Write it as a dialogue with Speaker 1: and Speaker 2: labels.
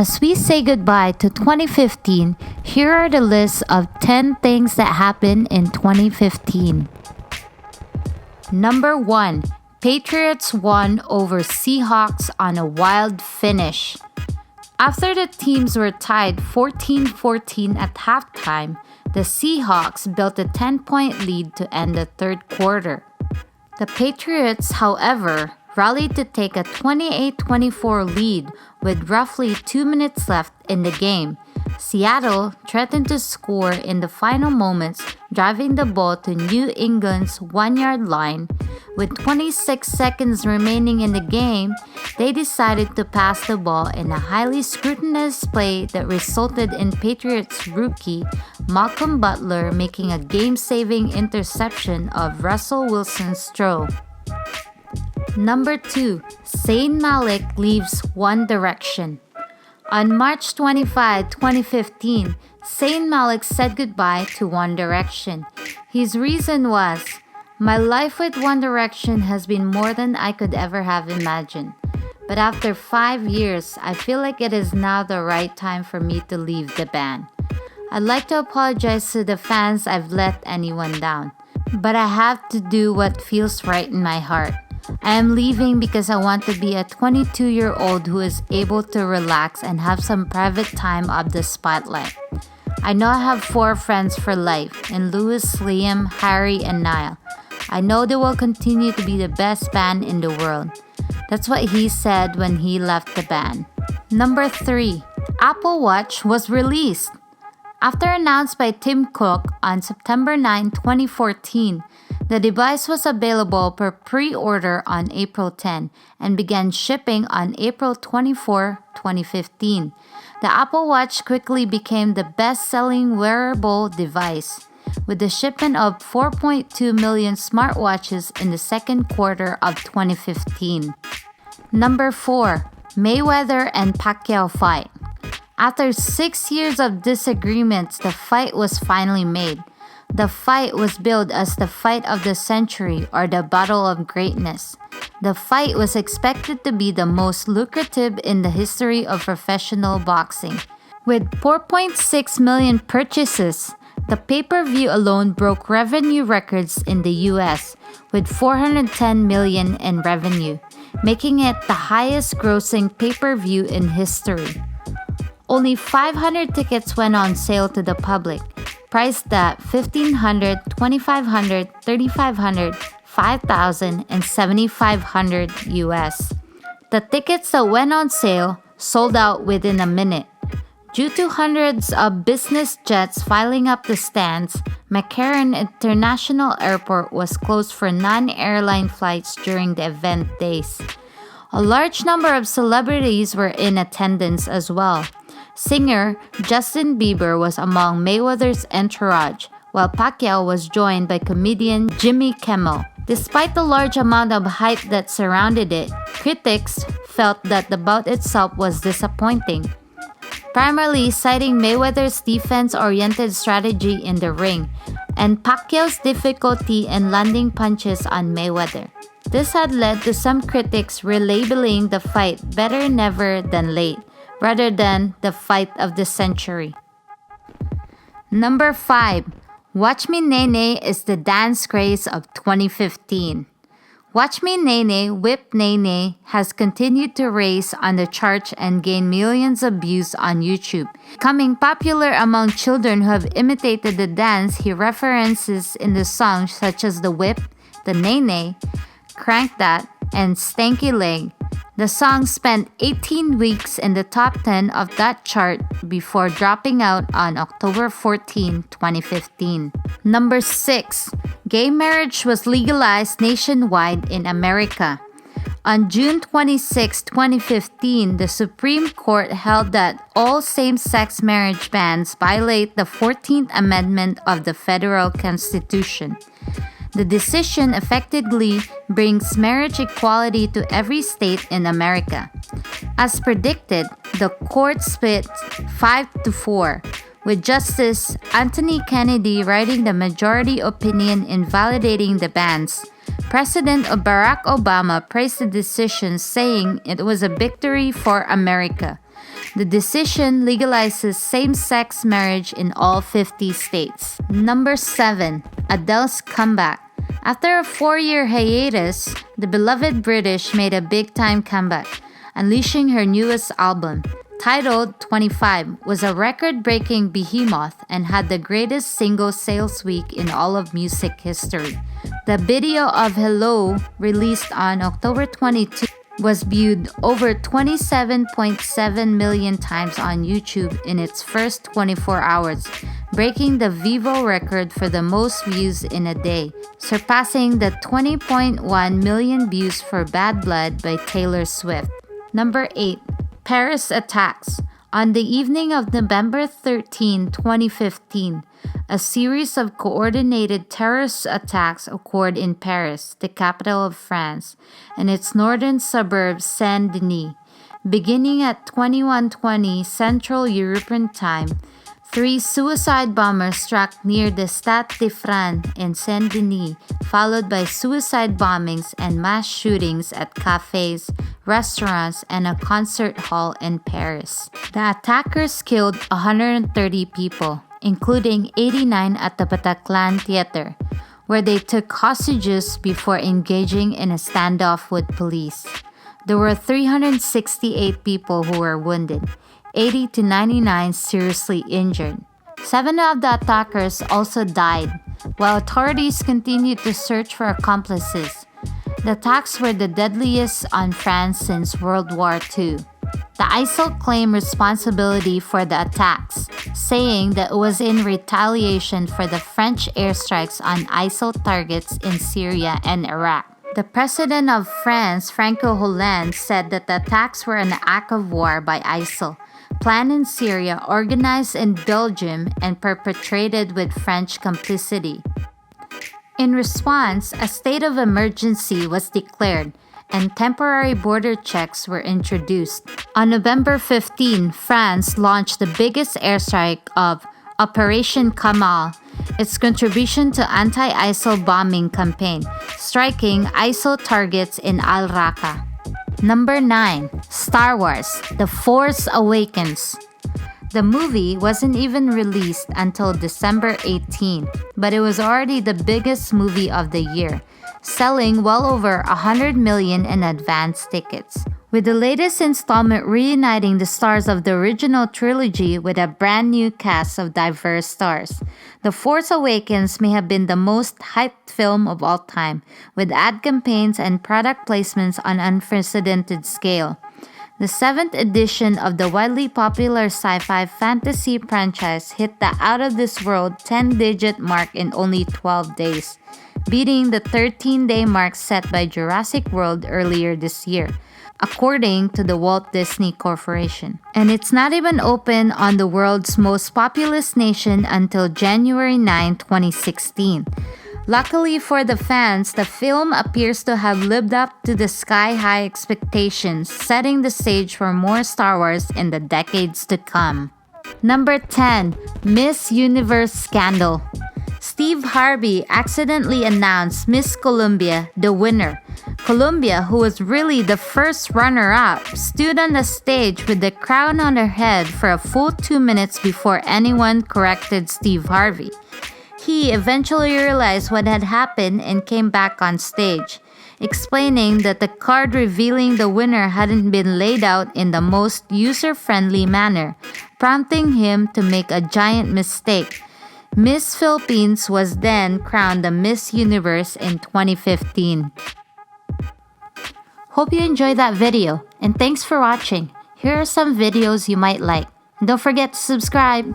Speaker 1: As we say goodbye to 2015, here are the lists of 10 things that happened in 2015. Number 1. Patriots won over Seahawks on a wild finish. After the teams were tied 14-14 at halftime, the Seahawks built a 10-point lead to end the third quarter. The Patriots, however, rallied to take a 28-24 lead with roughly 2 minutes left in the game. Seattle threatened to score in the final moments, driving the ball to New England's 1-yard line. With 26 seconds remaining in the game, they decided to pass the ball in a highly scrutinized play that resulted in Patriots rookie Malcolm Butler making a game-saving interception of Russell Wilson's throw. Number 2. Zayn Malik leaves One Direction. On March 25, 2015, Zayn Malik said goodbye to One Direction. His reason was, "My life with One Direction has been more than I could ever have imagined. But after 5 years, I feel like it is now the right time for me to leave the band. I'd like to apologize to the fans I've let anyone down. But I have to do what feels right in my heart. I am leaving because I want to be a 22-year-old who is able to relax and have some private time of the spotlight. I know I have 4 friends for life in Louis, Liam, Harry, and Niall. I know they will continue to be the best band in the world." That's what he said when he left the band. Number 3. Apple Watch was released. After announced by Tim Cook on September 9, 2014, the device was available per pre-order on April 10 and began shipping on April 24, 2015. The Apple Watch quickly became the best-selling wearable device, with the shipment of 4.2 million smartwatches in the second quarter of 2015. Number 4. Mayweather and Pacquiao fight. After 6 years of disagreements, the fight was finally made. The fight was billed as the fight of the century or the battle of greatness. The fight was expected to be the most lucrative in the history of professional boxing. With 4.6 million purchases, the pay-per-view alone broke revenue records in the US with 410 million in revenue, making it the highest grossing pay-per-view in history. Only 500 tickets went on sale to the public, priced at $1,500, $2,500, $3,500, $5,000, and $7,500 US. The tickets that went on sale sold out within a minute. Due to hundreds of business jets filing up the stands, McCarran International Airport was closed for non-airline flights during the event days. A large number of celebrities were in attendance as well. Singer Justin Bieber was among Mayweather's entourage, while Pacquiao was joined by comedian Jimmy Kimmel. Despite the large amount of hype that surrounded it, critics felt that the bout itself was disappointing, primarily citing Mayweather's defense-oriented strategy in the ring and Pacquiao's difficulty in landing punches on Mayweather. This had led to some critics relabeling the fight Better Never Than Late, rather than the fight of the century. Number 5. Watch Me Nene is the dance craze of 2015. Watch Me Nene, Whip Nene has continued to race on the charts and gain millions of views on YouTube, becoming popular among children who have imitated the dance he references in the songs such as The Whip, The Nene, Crank That, and Stanky Leg. The song spent 18 weeks in the top 10 of that chart before dropping out on October 14, 2015. Number 6. Gay marriage was legalized nationwide in America. On June 26, 2015, the Supreme Court held that all same-sex marriage bans violate the 14th Amendment of the Federal Constitution. The decision effectively brings marriage equality to every state in America. As predicted, the court split 5-4, with Justice Anthony Kennedy writing the majority opinion invalidating the bans. President Barack Obama praised the decision, saying it was a victory for America. The decision legalizes same-sex marriage in all 50 states. Number 7. Adele's comeback. After a 4-year hiatus, the beloved British made a big-time comeback, unleashing her newest album. Titled 25, was a record-breaking behemoth and had the greatest single sales week in all of music history. The video of Hello, released on October 22, was viewed over 27.7 million times on YouTube in its first 24 hours, breaking the Vevo record for the most views in a day, surpassing the 20.1 million views for Bad Blood by Taylor Swift. Number 8. Paris attacks. On the evening of November 13, 2015, a series of coordinated terrorist attacks occurred in Paris, the capital of France, and its northern suburb Saint-Denis. Beginning at 21:20 Central European Time, 3 suicide bombers struck near the Stade de France in Saint-Denis, followed by suicide bombings and mass shootings at cafes, restaurants, and a concert hall in Paris. The attackers killed 130 people, including 89 at the Bataclan Theater, where they took hostages before engaging in a standoff with police. There were 368 people who were wounded, 80 to 99 seriously injured. 7 of the attackers also died, while authorities continued to search for accomplices. The attacks were the deadliest on France since World War II. The ISIL claimed responsibility for the attacks, saying that it was in retaliation for the French airstrikes on ISIL targets in Syria and Iraq. The president of France, Francois Hollande, said that the attacks were an act of war by ISIL, planned in Syria, organized in Belgium, and perpetrated with French complicity. In response, a state of emergency was declared, and temporary border checks were introduced. On November 15, France launched the biggest airstrike of Operation Kamal, its contribution to anti-ISIL bombing campaign, striking ISIL targets in Al-Raqqa. Number 9. Star Wars: The Force Awakens. The movie wasn't even released until December 18, but it was already the biggest movie of the year, selling well over 100 million in advance tickets. With the latest installment reuniting the stars of the original trilogy with a brand new cast of diverse stars, The Force Awakens may have been the most hyped film of all time, with ad campaigns and product placements on unprecedented scale. The 7th edition of the widely popular sci-fi fantasy franchise hit the out-of-this-world 10-digit mark in only 12 days, beating the 13-day mark set by Jurassic World earlier this year, according to the Walt Disney Corporation. And it's not even open on the world's most populous nation until January 9, 2016. Luckily for the fans, the film appears to have lived up to the sky-high expectations, setting the stage for more Star Wars in the decades to come. Number 10. Miss Universe Scandal. Steve Harvey accidentally announced Miss Columbia the winner. Columbia, who was really the first runner-up, stood on the stage with the crown on her head for a full 2 minutes before anyone corrected Steve Harvey. He eventually realized what had happened and came back on stage, explaining that the card revealing the winner hadn't been laid out in the most user-friendly manner, prompting him to make a giant mistake. Miss Philippines was then crowned the Miss Universe in 2015. Hope you enjoyed that video, and thanks for watching. Here are some videos you might like. And don't forget to subscribe.